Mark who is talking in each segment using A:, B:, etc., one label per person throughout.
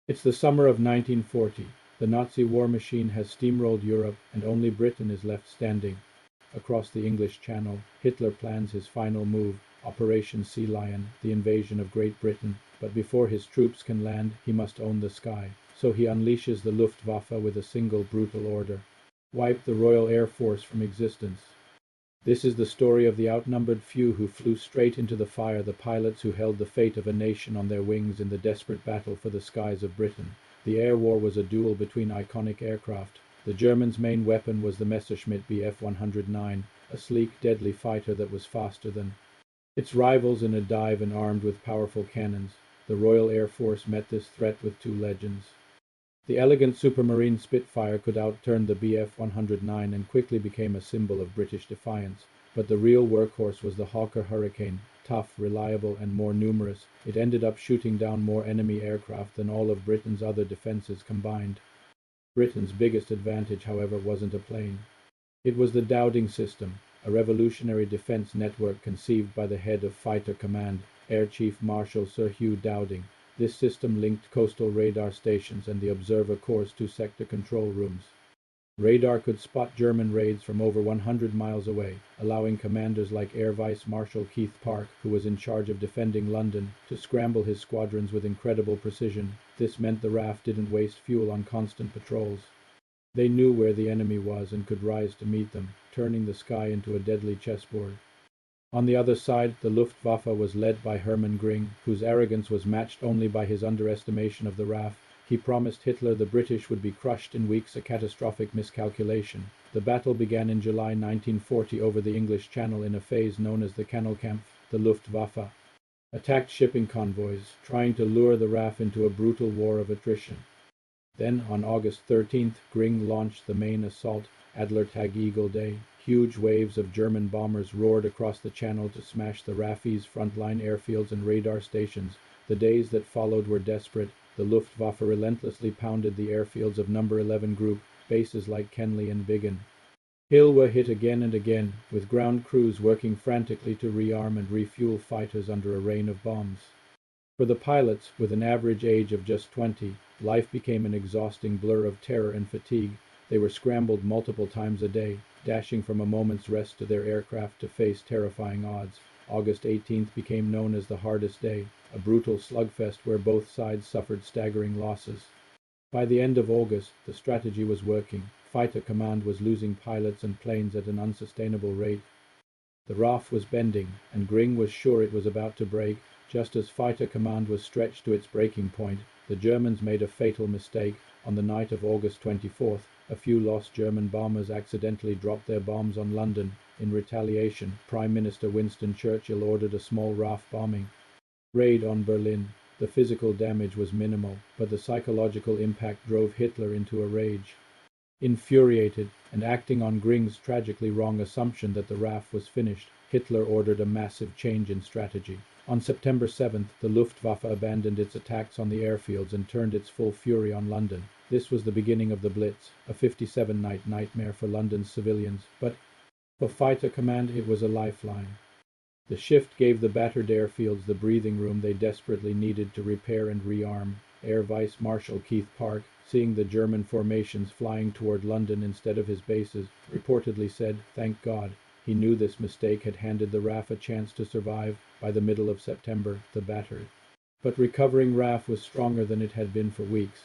A: It's the summer of 1940. The Nazi war machine has steamrolled Europe and only Britain is left standing. Across the English Channel, Hitler plans his final move, Operation Sea Lion, the invasion of Great Britain, but before his troops can land, he must own the sky. So he unleashes the Luftwaffe with a single brutal order: wipe the Royal Air Force from existence. This is the story of the outnumbered few who flew straight into the fire, the pilots who held the fate of a nation on their wings in the desperate battle for the skies of Britain. The air war was a duel between iconic aircraft. The Germans' main weapon was the Messerschmitt Bf 109, a sleek, deadly fighter that was faster than its rivals in a dive and armed with powerful cannons. The Royal Air Force met this threat with two legends. The elegant supermarine Spitfire could outturn the Bf 109 and quickly became a symbol of British defiance. But the real workhorse was the Hawker Hurricane. Tough, reliable, and more numerous, it ended up shooting down more enemy aircraft than all of Britain's other defenses combined. Britain's biggest advantage, however, wasn't a plane. It was the Dowding system, a revolutionary defense network conceived by the head of Fighter Command, Air Chief Marshal Sir Hugh Dowding. This system linked coastal radar stations and the Observer Corps' two-sector control rooms. Radar could spot German raids from over 100 miles away, allowing commanders like Air Vice Marshal Keith Park, who was in charge of defending London, to scramble his squadrons with incredible precision. This meant the RAF didn't waste fuel on constant patrols. They knew where the enemy was and could rise to meet them, turning the sky into a deadly chessboard. On the other side, the Luftwaffe was led by Hermann Göring, whose arrogance was matched only by his underestimation of the RAF. He promised Hitler the British would be crushed in weeks, a catastrophic miscalculation. The battle began in July 1940 over the English Channel in a phase known as the Kanalkampf. The Luftwaffe attacked shipping convoys, trying to lure the RAF into a brutal war of attrition. Then, on August 13th, Göring launched the main assault, Adlertag Eagle Day. Huge waves of German bombers roared across the Channel to smash the RAF's frontline airfields and radar stations. The days that followed were desperate. The Luftwaffe relentlessly pounded the airfields of No. 11 Group, bases like Kenley and Biggin Hill were hit again and again, with ground crews working frantically to rearm and refuel fighters under a rain of bombs. For the pilots, with an average age of just 20, life became an exhausting blur of terror and fatigue. They were scrambled multiple times a day, dashing from a moment's rest to their aircraft to face terrifying odds. August 18th became known as the hardest day, a brutal slugfest where both sides suffered staggering losses. By the end of August, the strategy was working. Fighter Command was losing pilots and planes at an unsustainable rate. The RAF was bending, and Göring was sure it was about to break. Just as Fighter Command was stretched to its breaking point, the Germans made a fatal mistake. On the night of August 24th, a few lost German bombers accidentally dropped their bombs on London. In retaliation, Prime Minister Winston Churchill ordered a small RAF bombing raid on Berlin. The physical damage was minimal, but the psychological impact drove Hitler into a rage. Infuriated, and acting on Göring's tragically wrong assumption that the RAF was finished, Hitler ordered a massive change in strategy. On September 7th, the Luftwaffe abandoned its attacks on the airfields and turned its full fury on London. This was the beginning of the Blitz, a 57-night nightmare for London's civilians, but for Fighter Command it was a lifeline. The shift gave the battered airfields the breathing room they desperately needed to repair and rearm. Air Vice Marshal Keith Park, seeing the German formations flying toward London instead of his bases, reportedly said, "Thank God." He knew this mistake had handed the RAF a chance to survive. By the middle of September, the battered but recovering RAF was stronger than it had been for weeks.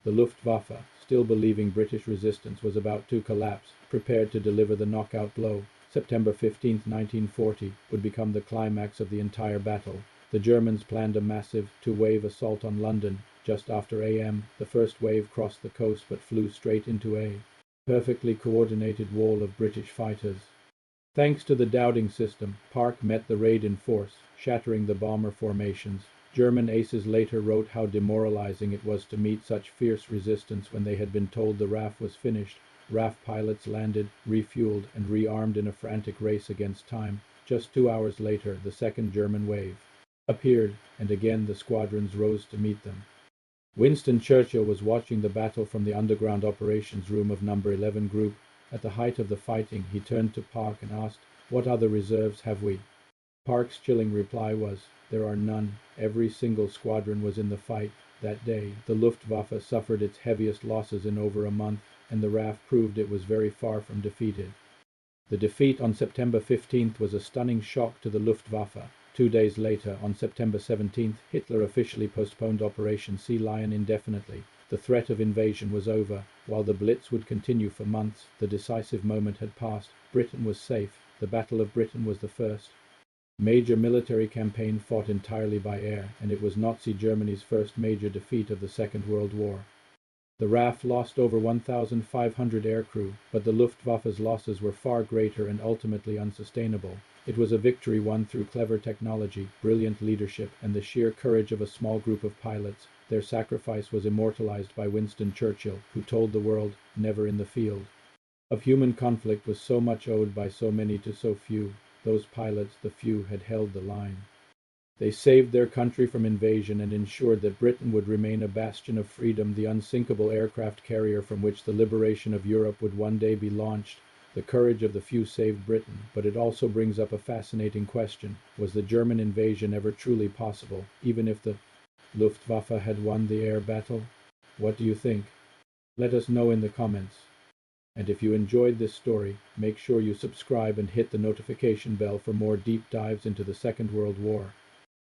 A: The Luftwaffe, still believing British resistance was about to collapse, prepared to deliver the knockout blow. September 15, 1940, would become the climax of the entire battle. The Germans planned a massive two-wave assault on London. Just after AM, the first wave crossed the coast but flew straight into a perfectly coordinated wall of British fighters. Thanks to the Dowding system, Park met the raid in force, shattering the bomber formations. German aces later wrote how demoralizing it was to meet such fierce resistance when they had been told the RAF was finished. RAF pilots landed, refueled, and rearmed in a frantic race against time. Just 2 hours later, the second German wave appeared, and again the squadrons rose to meet them. Winston Churchill was watching the battle from the underground operations room of No. 11 Group. At the height of the fighting, he turned to Park and asked, "What other reserves have we?" Park's chilling reply was, "There are none. Every single squadron was in the fight." That day, the Luftwaffe suffered its heaviest losses in over a month, and the RAF proved it was very far from defeated. The defeat on September 15th was a stunning shock to the Luftwaffe. 2 days later, on September 17th, Hitler officially postponed Operation Sea Lion indefinitely. The threat of invasion was over. While the Blitz would continue for months, the decisive moment had passed. Britain was safe. The Battle of Britain was the first major military campaign fought entirely by air, and it was Nazi Germany's first major defeat of the Second World War. The RAF lost over 1,500 aircrew, but the Luftwaffe's losses were far greater and ultimately unsustainable. It was a victory won through clever technology, brilliant leadership, and the sheer courage of a small group of pilots. Their sacrifice was immortalized by Winston Churchill, who told the world, "Never in the field." Of human conflict was so much owed by so many to so few. Those pilots, the few, had held the line. They saved their country from invasion and ensured that Britain would remain a bastion of freedom, the unsinkable aircraft carrier from which the liberation of Europe would one day be launched. The courage of the few saved Britain, but it also brings up a fascinating question. Was the German invasion ever truly possible, even if the Luftwaffe had won the air battle? What do you think? Let us know in the comments. And if you enjoyed this story, make sure you subscribe and hit the notification bell for more deep dives into the Second World War.